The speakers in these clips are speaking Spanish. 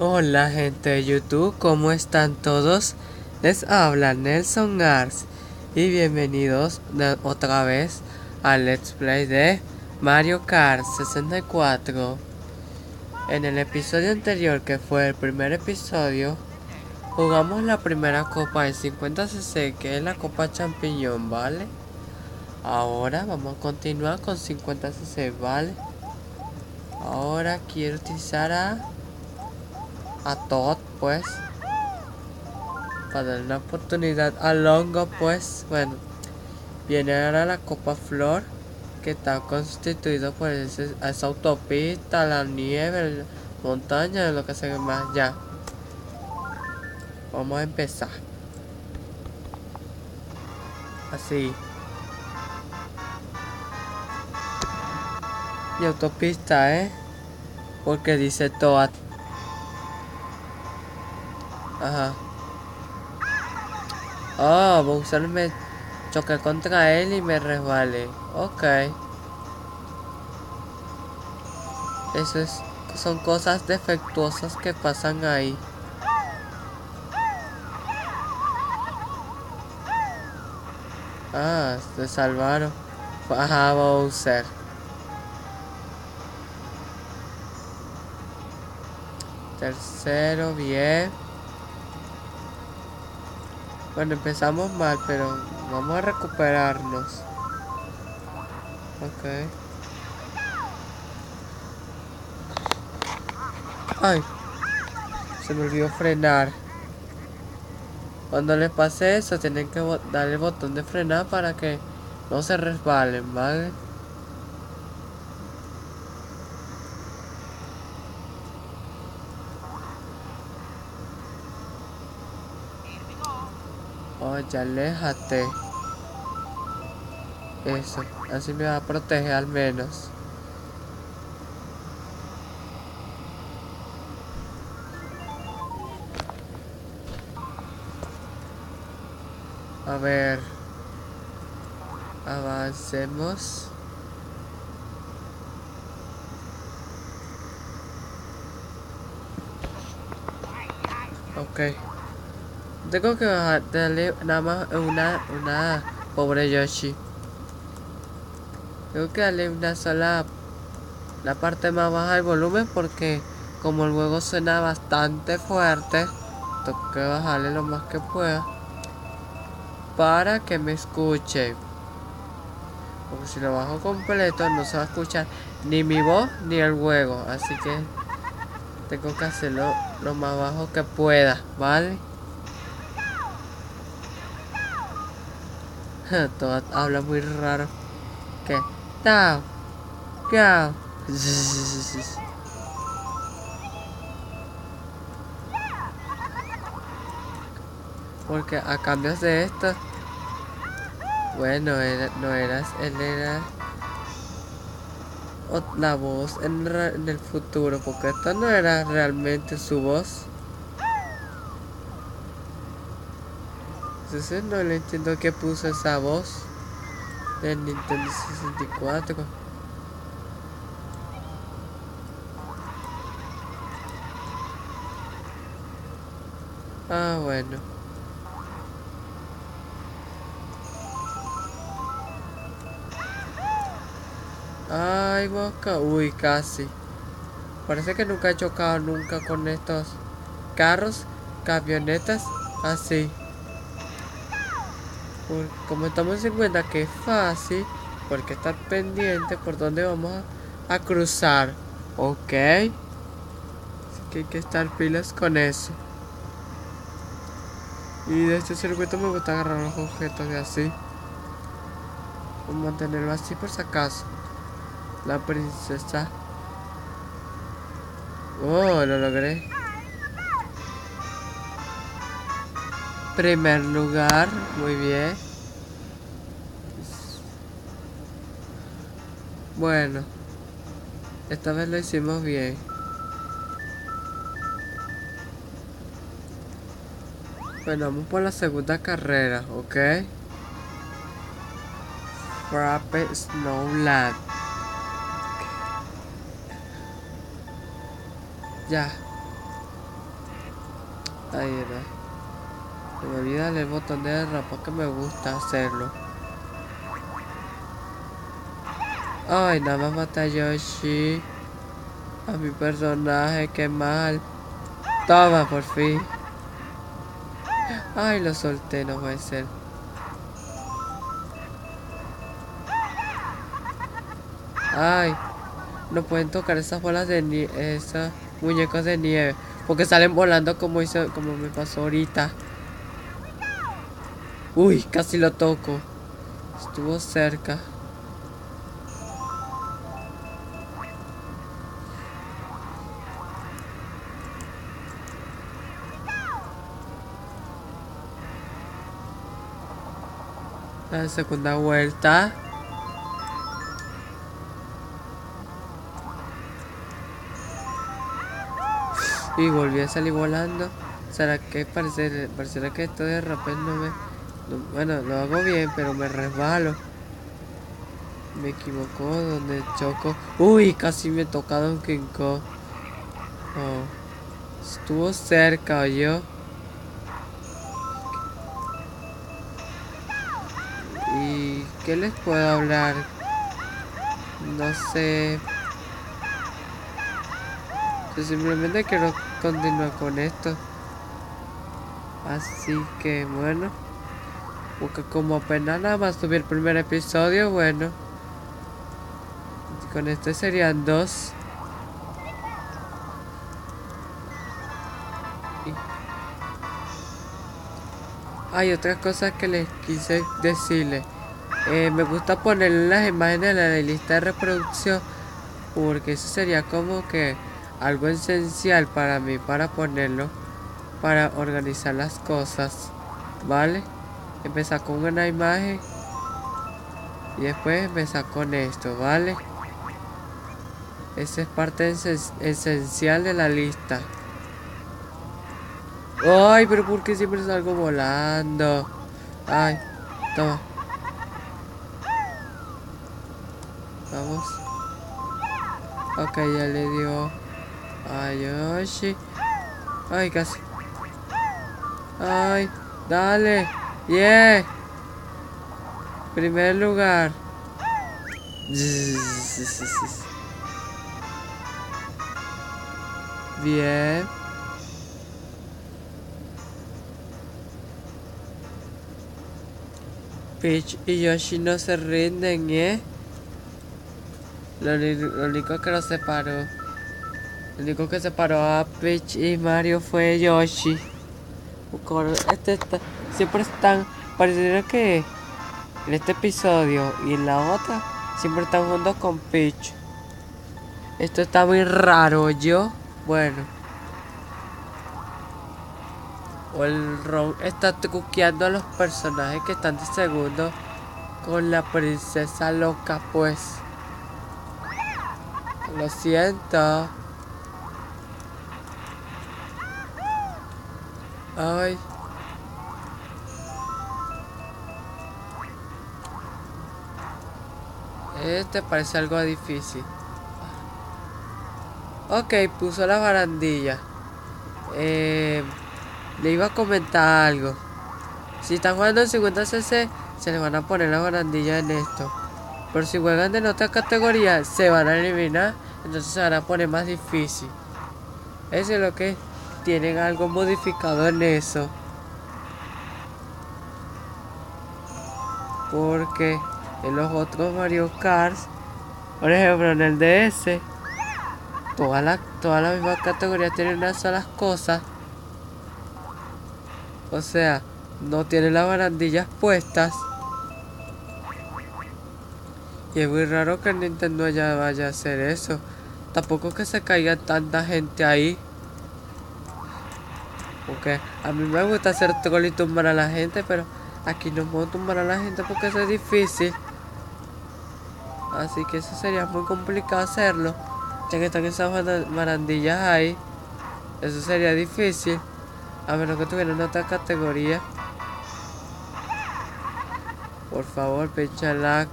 Hola gente de YouTube, ¿cómo están todos? Les habla Nelson Ars y bienvenidos otra vez al Let's Play de Mario Kart 64. En el episodio anterior, que fue el primer episodio, jugamos la primera copa de 50cc, que es la copa champiñón, ¿vale? Ahora vamos a continuar con 50cc, ¿vale? Ahora quiero utilizar a Todd, pues, para dar una oportunidad a Longo, pues. Bueno, viene ahora la Copa Flor, que está constituido por esa autopista, la nieve, la montaña, lo que sea más. Ya, vamos a empezar así. Y autopista, porque dice Toad. Ajá. Oh, Bowser me choqué contra él y me resbalé. Ok. Eso son cosas defectuosas que pasan ahí. Ah, se salvaron. Ajá, Bowser. Tercero, bien. Bueno, empezamos mal, pero vamos a recuperarnos. Ok. Ay, se me olvidó frenar. Cuando les pase eso, tienen que darle el botón de frenar para que no se resbalen, ¿vale? Oye, aléjate. Eso, así me va a proteger al menos. A ver. Avancemos. Ok. Tengo que darle nada más una pobre Yoshi. Tengo que darle una sola, la parte más baja del volumen, porque como el juego suena bastante fuerte, tengo que bajarle lo más que pueda para que me escuche. Porque si lo bajo completo no se va a escuchar ni mi voz ni el juego. Así que tengo que hacerlo lo más bajo que pueda, ¿vale? Todo habla muy raro. ¿Qué? Tao, cao. Porque a cambio de esto, bueno, no eras, él era la voz en el futuro, porque esto no era realmente su voz. Entonces no le entiendo qué puso esa voz del Nintendo 64. Ah, bueno. Ay, boca. Uy, casi. Parece que nunca he chocado nunca con estos carros, camionetas, así. Como estamos en cuenta que es fácil, porque estar pendiente por dónde vamos a cruzar. Ok. Así que hay que estar pilas con eso. Y de este circuito me gusta agarrar los objetos de así. Mantenerlo así por si acaso. La princesa. Oh, lo logré. Primer lugar, muy bien. Bueno, esta vez lo hicimos bien. Bueno, vamos por la segunda carrera, ¿ok? Frappe Snowland. Ya. Ahí era. Se me olvida el botón de derrapar que me gusta hacerlo. Ay, nada más mata a Yoshi. A mi personaje, qué mal. Toma, por fin. Ay, lo solté, no puede ser. Ay, no pueden tocar esas bolas de nieve, esos muñecos de nieve. Porque salen volando como me pasó ahorita. Uy, casi lo toco. Estuvo cerca. La segunda vuelta. Y volví a salir volando. ¿Será que pareciera que esto de repente bueno, lo hago bien, pero me resbalo? Me equivoco donde choco. Uy, casi me toca Donkey Kong. Oh, estuvo cerca, yo. ¿Y qué les puedo hablar? No sé. Yo simplemente quiero continuar con esto. Así que bueno. Porque como apenas nada más subí el primer episodio, bueno. Con este serían 2. Hay otras cosas que les quise decirles. Me gusta poner las imágenes en la lista de reproducción. Porque eso sería como que algo esencial para mí, para ponerlo, para organizar las cosas, ¿vale? Empezar con una imagen y después empezar con esto, ¿vale? Esa es parte esencial de la lista. Ay, pero ¿por qué siempre salgo volando? Ay, toma. Vamos. Ok, ya le dio a Yoshi. Ay, casi. Ay, dale. Yeah. Primer lugar. Bien. Peach y Yoshi no se rinden, ¿eh? Lo único que los separó. Lo único que separó a Peach y Mario fue Yoshi. Siempre están. Pareciera que en este episodio y en la otra siempre están juntos con Peach. Esto está muy raro, yo. Bueno. O el Ron está truqueando a los personajes que están de segundo con la princesa loca, pues. Lo siento. Ay. Este parece algo difícil. Ok, puso la barandilla. Le iba a comentar algo. Si están jugando en 50cc, se les van a poner la barandilla en esto. Pero si juegan en otra categoría, se van a eliminar. Entonces se van a poner más difícil. Eso es lo que tienen algo modificado en eso. Porque en los otros Mario Kart, por ejemplo en el DS, todas las mismas categorías tienen unas solas cosas. O sea, no tienen las barandillas puestas. Y es muy raro que Nintendo ya vaya a hacer eso. Tampoco que se caiga tanta gente ahí. Porque a mí me gusta hacer troll y tumbar a la gente, pero aquí no puedo tumbar a la gente porque eso es difícil. Así que eso sería muy complicado hacerlo. Ya que están esas barandillas ahí. Eso sería difícil. A menos que tuvieran otra categoría. Por favor, Pinchalak.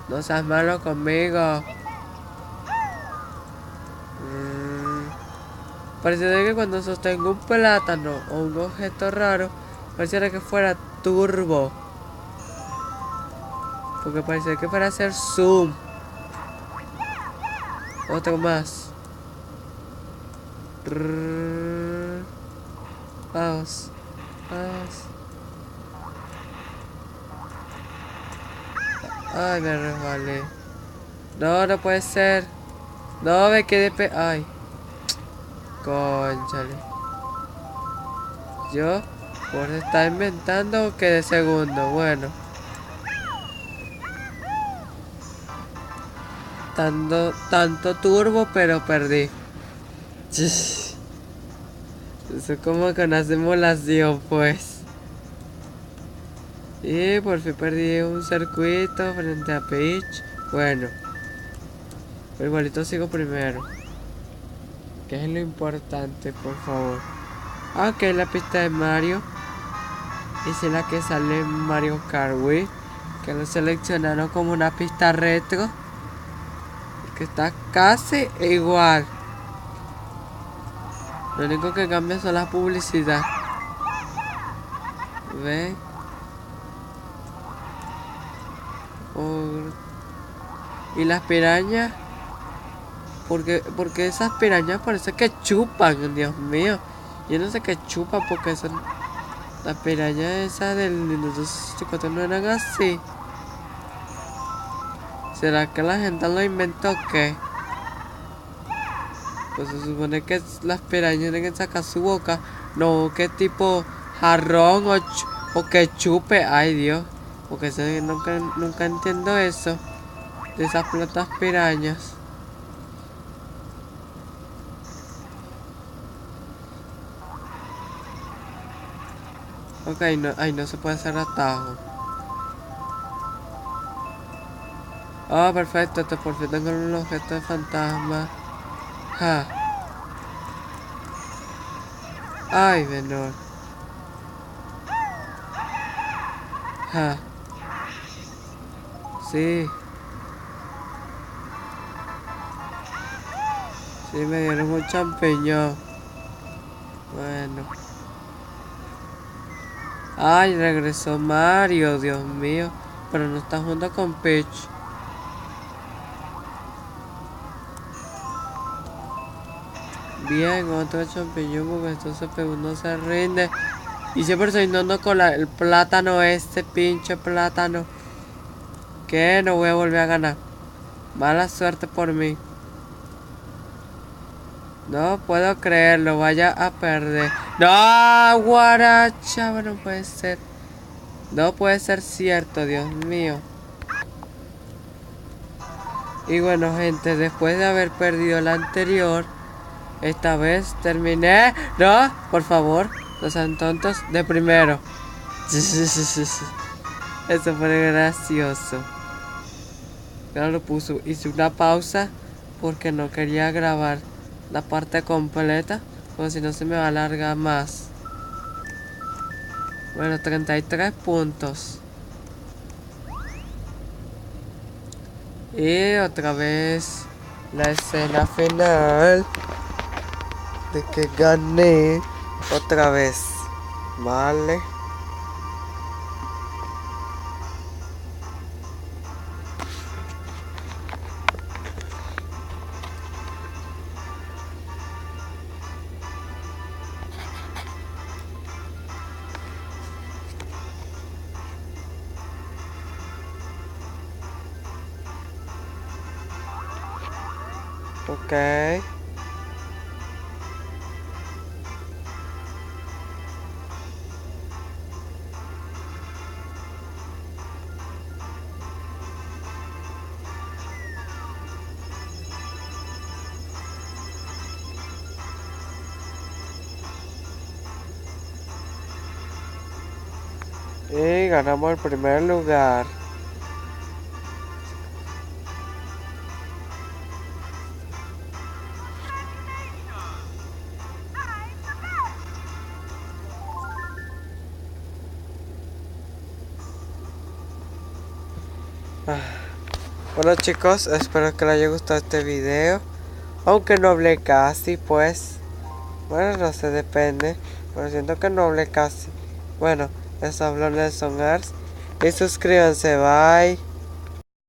No seas malo conmigo. Parece que cuando sostengo un plátano o un objeto raro, pareciera que fuera turbo. Porque parece que fuera hacer zoom. Otro más. Vamos. Vamos. Ay, me resbalé. No, no puede ser. No, me quedé ay. Cónchale. Yo, por estar inventando, quedé segundo. Bueno. Tanto turbo, pero perdí. Eso es como que una simulación, pues. Y por fin perdí un circuito frente a Peach. Bueno. Pero igualito sigo primero. Que es lo importante, por favor. Ah, ok, la pista de Mario. Esa es la que sale en Mario Kart Wii. Que lo seleccionaron como una pista retro. Que está casi igual. Lo único que cambia son las publicidades. ¿Ven? Y las pirañas. Porque esas pirañas parece que chupan, Dios mío. Yo no sé qué chupan porque son... Las pirañas esas del Nintendo 64 no eran así. ¿Será que la gente lo inventó o qué? Pues se supone que las pirañas tienen que sacar su boca. No, que tipo jarrón o que chupe. Ay, Dios. Porque nunca entiendo eso. De esas plantas pirañas. Ok, no, ay, no se puede hacer atajo. Ah, perfecto, por fin tengo un objeto de fantasma. Ja. Ay, menor. Ja. Sí. Sí, me dieron un champiñón. Bueno. Ay, regresó Mario, Dios mío. Pero no está junto con Peach. Bien, otro champiñón porque entonces no se rinde. Y siempre estoy dando con el plátano este, pinche plátano. Que no voy a volver a ganar. Mala suerte por mí. No puedo creerlo, vaya a perder. No, guaracha, no puede ser. No puede ser cierto, Dios mío. Y bueno, gente, después de haber perdido la anterior, esta vez terminé. No, por favor, no sean tontos. De primero. Eso fue gracioso. Claro, lo puso. Hice una pausa porque no quería grabar la parte completa, porque si no se me va a alargar más. Bueno, 33 puntos. Y otra vez la escena final de que gané otra vez. Vale. Ok. Y ganamos el primer lugar. Bueno chicos, espero que les haya gustado este video. Aunque no hablé casi, pues. Bueno, no sé, depende. Pero siento que no hablé casi. Bueno, les habló Nelson Arts. Y suscríbanse, bye.